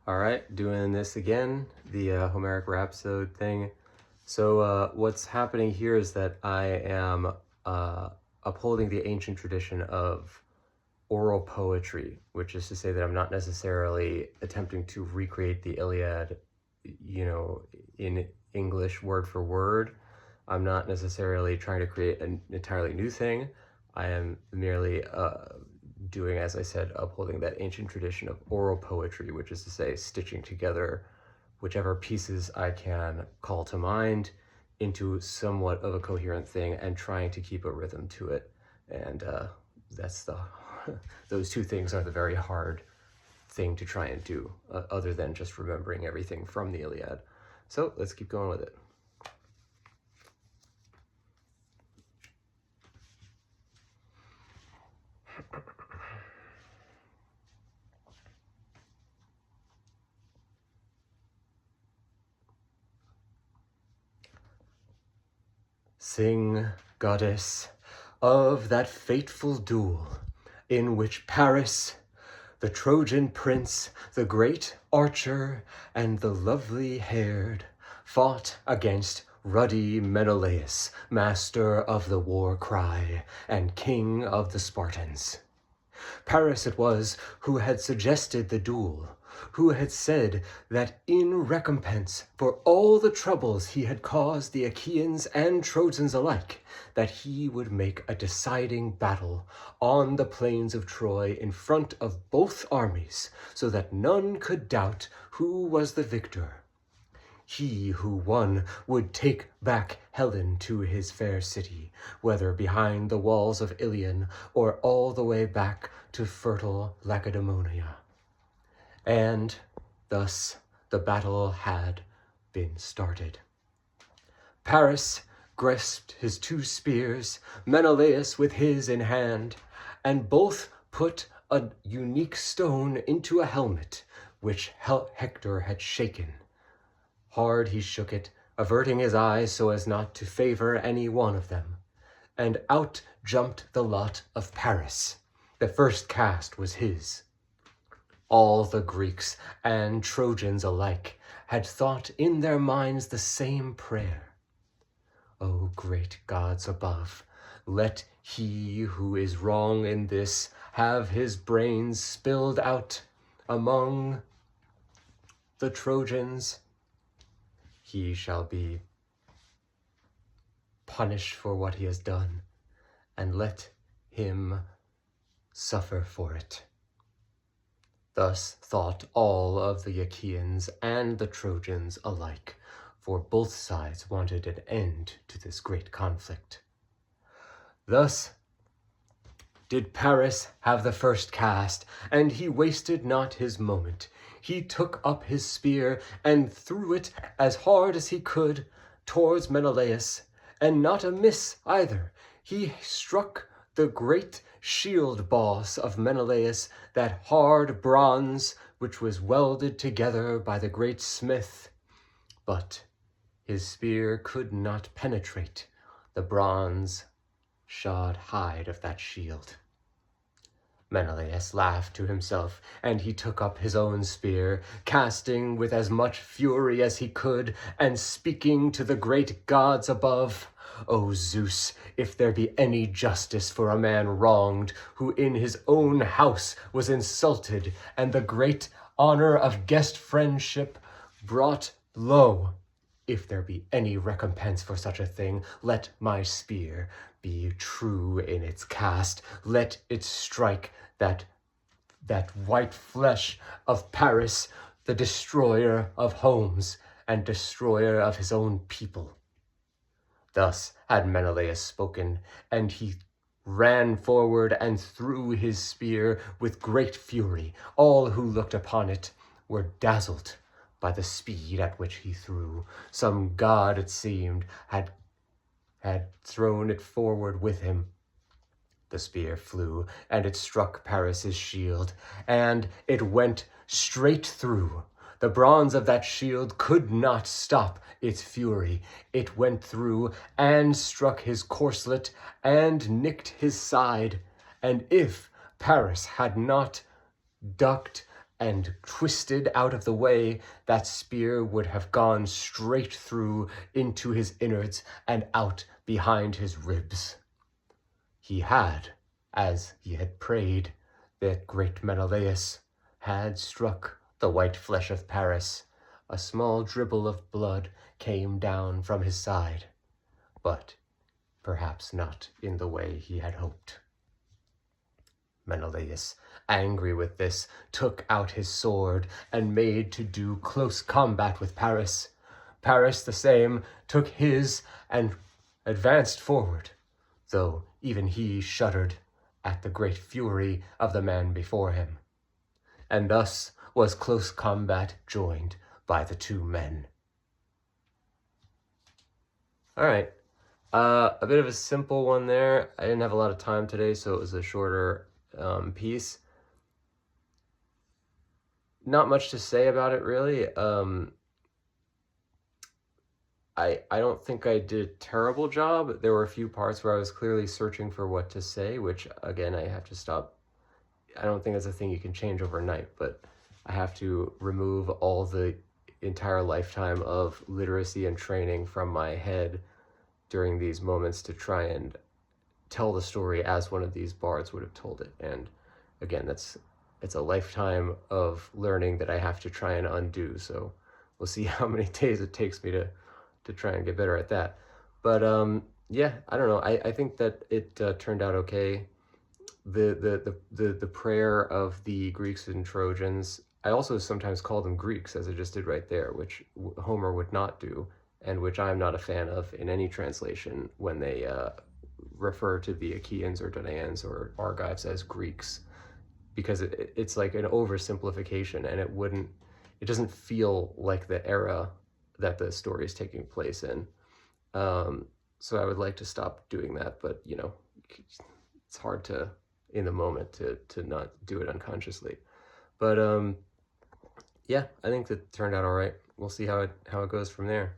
All right, doing this again, the Homeric Rhapsody thing. So what's happening here is that I am upholding the ancient tradition of oral poetry, which is to say that I'm not necessarily attempting to recreate the Iliad, in English word for word. I'm not necessarily trying to create an entirely new thing. I am merely doing, as I said, upholding that ancient tradition of oral poetry, which is to say stitching together whichever pieces I can call to mind into somewhat of a coherent thing and trying to keep a rhythm to it. And those two things are the very hard thing to try and do, other than just remembering everything from the Iliad. So let's keep going with it. Sing, goddess, of that fateful duel in which Paris, the Trojan prince, the great archer, and the lovely-haired fought against ruddy Menelaus, master of the war cry and king of the Spartans. Paris it was who had suggested the duel, who had said that in recompense for all the troubles he had caused the Achaeans and Trojans alike, that he would make a deciding battle on the plains of Troy in front of both armies, so that none could doubt who was the victor. He who won would take back Helen to his fair city, whether behind the walls of Ilion or all the way back to fertile Lacedaemonia. And thus the battle had been started. Paris grasped his two spears, Menelaus with his in hand, and both put a unique stone into a helmet, which Hector had shaken. Hard he shook it, averting his eyes so as not to favor any one of them, and out jumped the lot of Paris. The first cast was his. All the Greeks and Trojans alike had thought in their minds the same prayer. O great gods above, let he who is wrong in this have his brains spilled out among the Trojans. He shall be punished for what he has done, and let him suffer for it. Thus thought all of the Achaeans and the Trojans alike, for both sides wanted an end to this great conflict. Thus did Paris have the first cast, and he wasted not his moment. He took up his spear and threw it as hard as he could towards Menelaus, and not a miss either. He struck the great shield boss of Menelaus, that hard bronze which was welded together by the great smith. But his spear could not penetrate the bronze-shod hide of that shield. Menelaus laughed to himself, and he took up his own spear, casting with as much fury as he could, and speaking to the great gods above, O Zeus, if there be any justice for a man wronged, who in his own house was insulted, and the great honor of guest friendship brought low, if there be any recompense for such a thing, let my spear be true in its cast. Let it strike that white flesh of Paris, the destroyer of homes and destroyer of his own people. Thus had Menelaus spoken, and he ran forward and threw his spear with great fury. All who looked upon it were dazzled by the speed at which he threw. Some god, it seemed, had thrown it forward with him. The spear flew, and it struck Paris's shield, and it went straight through. The bronze of that shield could not stop its fury. It went through and struck his corselet and nicked his side. And if Paris had not ducked and twisted out of the way, that spear would have gone straight through into his innards and out behind his ribs. He had, as he had prayed, that great Menelaus had struck the white flesh of Paris. A small dribble of blood came down from his side, but perhaps not in the way he had hoped. Menelaus, angry with this, took out his sword and made to do close combat with Paris. Paris the same took his and advanced forward, though even he shuddered at the great fury of the man before him. And thus was close combat joined by the two men. All right, a bit of a simple one there. I didn't have a lot of time today, so it was a shorter piece. Not much to say about it, really. I don't think I did a terrible job. There were a few parts where I was clearly searching for what to say, which, again, I have to stop. I don't think that's a thing you can change overnight, but I have to remove all the entire lifetime of literacy and training from my head during these moments to try and tell the story as one of these bards would have told it. And again, it's a lifetime of learning that I have to try and undo. So we'll see how many days it takes me to try and get better at that. But yeah, I don't know. I think that it turned out okay. The prayer of the Greeks and Trojans, I also sometimes call them Greeks, as I just did right there, which Homer would not do, and which I'm not a fan of in any translation when they refer to the Achaeans or Danaans or Argives as Greeks, because it's like an oversimplification, and it doesn't feel like the era that the story is taking place in. So I would like to stop doing that, but you know, it's hard to, in the moment, to not do it unconsciously. But yeah, I think that turned out all right. We'll see how it goes from there.